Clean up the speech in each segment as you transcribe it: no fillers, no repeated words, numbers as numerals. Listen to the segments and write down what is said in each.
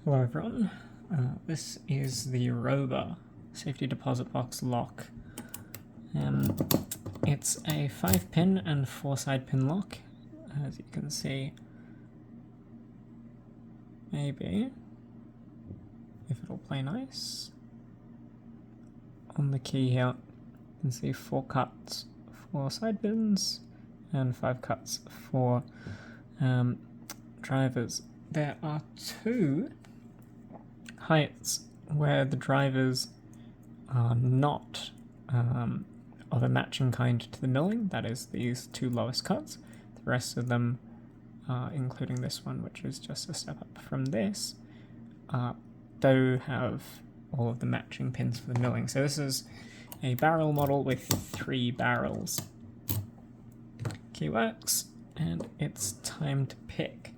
Hello everyone, this is the Robur safety deposit box lock. It's a 5-pin and 4-side pin lock, as you can see. Maybe, if it'll play nice. On the key here, you can see 4 cuts for side pins and 5 cuts for drivers. There are 2 heights where the drivers are not of a matching kind to the milling, that is these 2 lowest cuts. The rest of them, including this one, which is just a step up from this, do have all of the matching pins for the milling. So this is a barrel model with 3 barrels. Key works, and it's time to pick.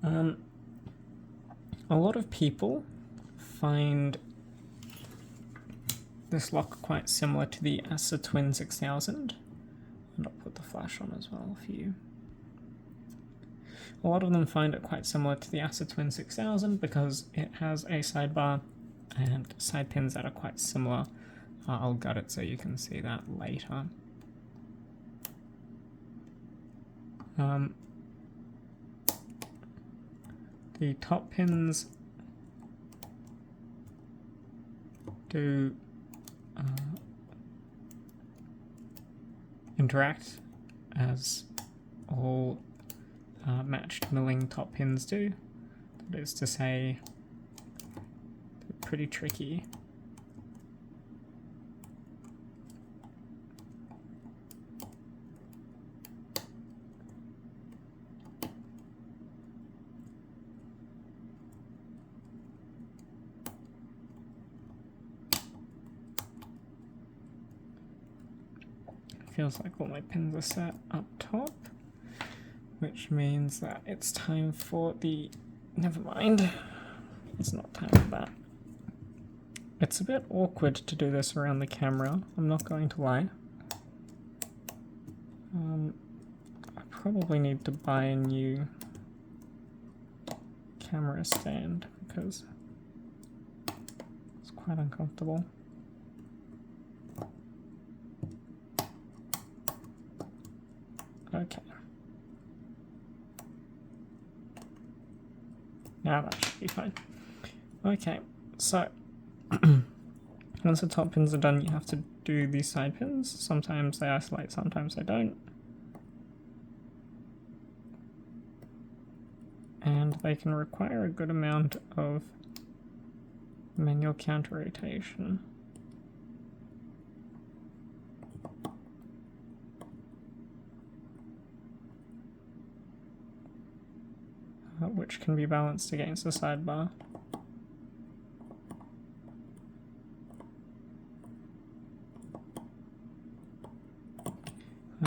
A lot of people find this lock quite similar to the Asa Twin 6000, and I'll put the flash on as well for you. A lot of them find it quite similar to the Asa Twin 6000 because it has a sidebar and side pins that are quite similar. I'll gut it so you can see that later. The top pins do interact as all matched milling top pins do. That is to say, they're pretty tricky. Feels like all my pins are set up top, which means that it's time for the... never mind, it's not time for that. It's a bit awkward to do this around the camera, I'm not going to lie. I probably need to buy a new camera stand because it's quite uncomfortable. Okay. Now that should be fine. Okay, so once the top pins are done, you have to do these side pins. Sometimes they isolate, sometimes they don't. And they can require a good amount of manual counter rotation. Which can be balanced against the sidebar.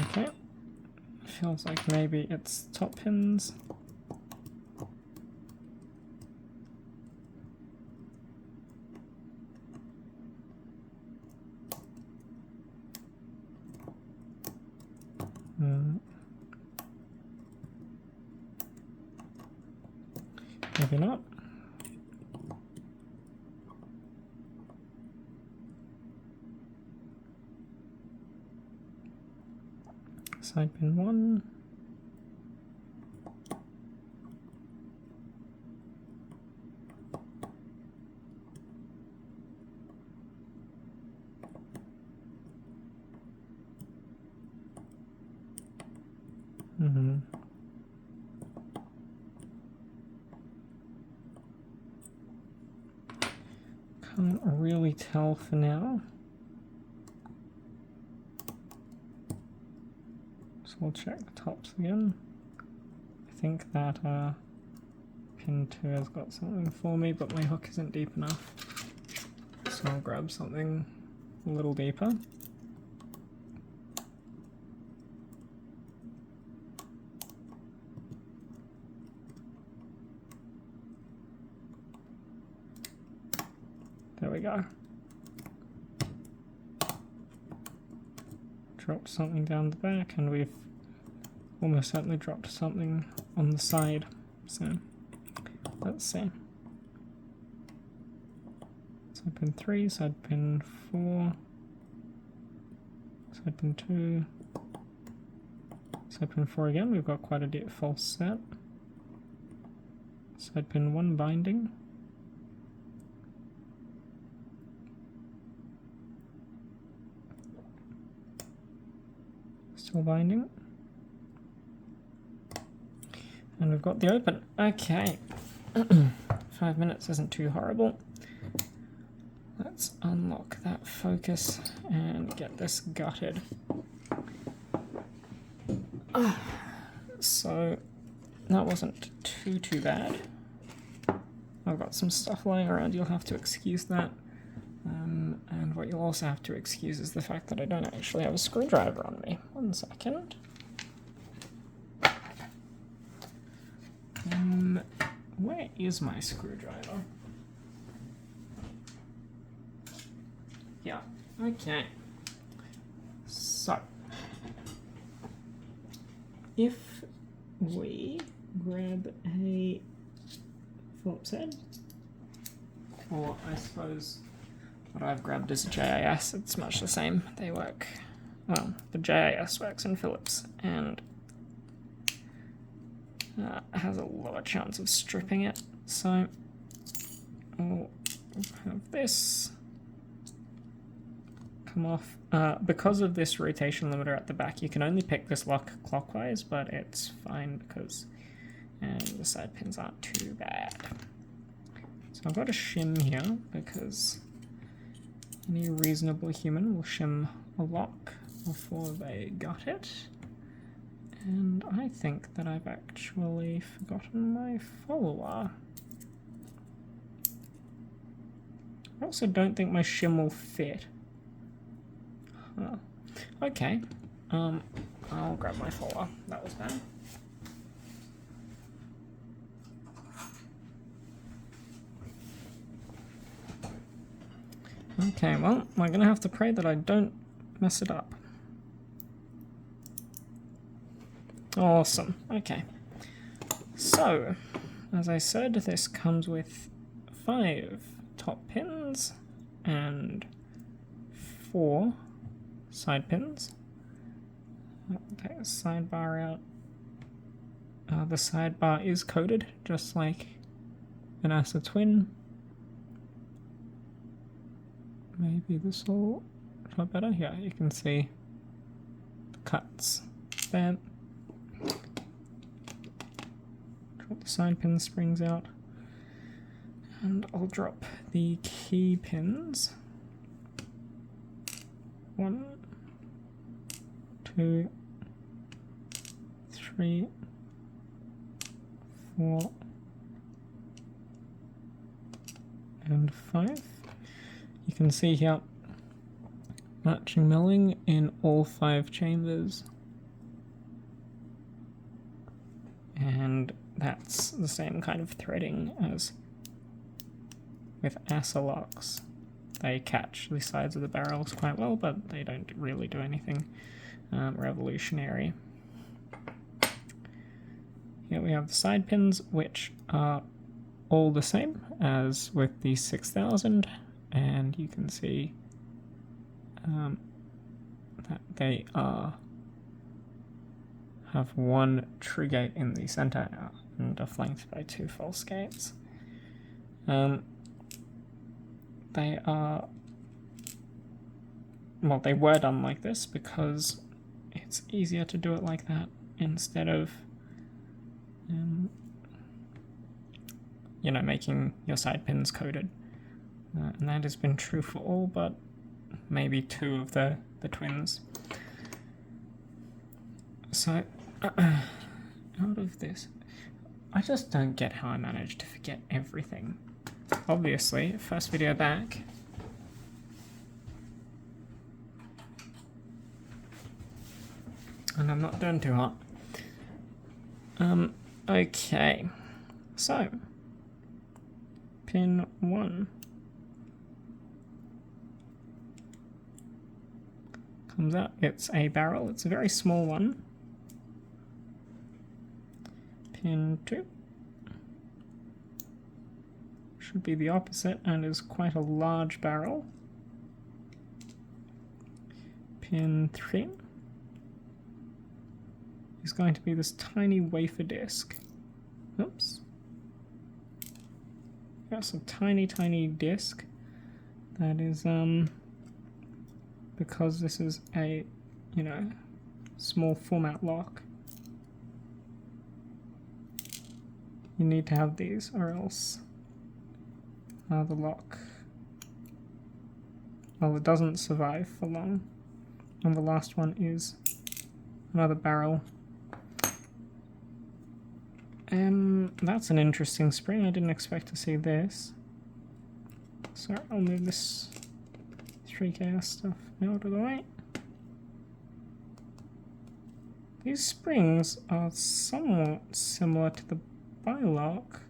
Okay, feels like maybe it's top pins. Maybe not. Side pin 1. Can't really tell for now. So we'll check the tops again. I think that pin 2 has got something for me, but my hook isn't deep enough. So I'll grab something a little deeper. There we go. Dropped something down the back, and we've almost certainly dropped something on the side. So let's see. Side pin 3, side pin 4, side pin 2, side pin 4 again. We've got quite a false set. Side pin 1 binding. Still binding. And we've got the open. Okay. 5 minutes isn't too horrible. Let's unlock that focus and get this gutted. So that wasn't too bad. I've got some stuff lying around, you'll have to excuse that. And what you'll also have to excuse is the fact that I don't actually have a screwdriver on me. 1 second. Where is my screwdriver? Yeah, okay. So, if we grab a Phillips head, or I suppose what I've grabbed is a JIS, it's much the same. They work, well, the JIS works in Phillips and has a lower chance of stripping it. So we'll have this come off. Because of this rotation limiter at the back, you can only pick this lock clockwise, but it's fine because the side pins aren't too bad. So I've got a shim here because any reasonable human will shim a lock before they got it. And I think that I've actually forgotten my follower. I also don't think my shim will fit. Huh. Okay, I'll grab my follower. That was bad. Okay, well, we're gonna have to pray that I don't mess it up. Awesome, okay. So, as I said, this comes with 5 top pins and 4 side pins. Take the sidebar out. The sidebar is coded, just like an NASA twin. Maybe this will try better. Yeah, you can see the cuts there. Drop the side pin springs out, and I'll drop the key pins. 1, 2, 3, 4, and 5. You can see here matching milling in all 5 chambers, and that's the same kind of threading as with ASA locks. They catch the sides of the barrels quite well, but they don't really do anything revolutionary. Here we have the side pins, which are all the same as with the 6000, and you can see that they have 1 true gate in the center and are flanked by 2 false gates. They are, well, they were done like this because it's easier to do it like that instead of you know, making your side pins coded. And that has been true for all but maybe 2 of the twins. So, out of this, I just don't get how I managed to forget everything. Obviously, first video back. And I'm not doing too hot. Okay. So, pin 1 comes out. It's a barrel. It's a very small one. Pin 2 should be the opposite and is quite a large barrel. Pin 3 is going to be this tiny wafer disc. Oops. That's a tiny disc that is because this is a, you know, small format lock. You need to have these or else the lock, well, it doesn't survive for long. And the last one is another barrel. That's an interesting spring. I didn't expect to see this. So I'll move this 3K stuff out of the way. These springs are somewhat similar to the bilock,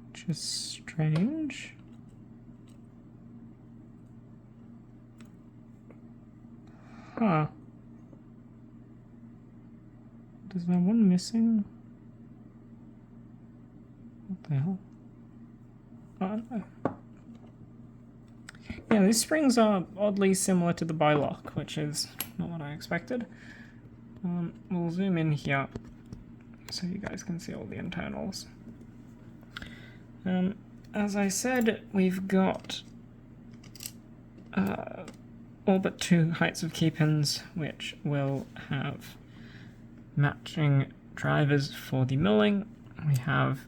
which is strange. Huh. Is there one missing? What the hell? Oh, no. Yeah, these springs are oddly similar to the bilock, which is not what I expected. We'll zoom in here so you guys can see all the internals. As I said, we've got all but 2 heights of key pins, which will have matching drivers for the milling. We have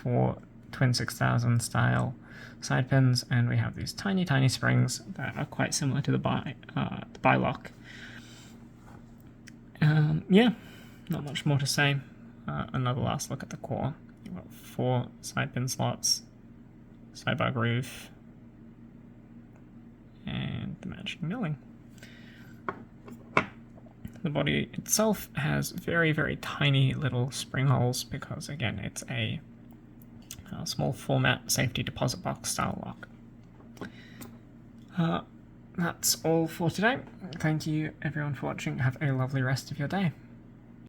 4 twin 6000 style side pins, and we have these tiny springs that are quite similar to the bilock. Yeah, not much more to say. Another last look at the core. You've got 4 side pin slots, sidebar groove, and the matching milling. The body itself has very tiny little spring holes because, again, it's a small format safety deposit box style lock. That's all for today. Thank you everyone for watching. Have a lovely rest of your day.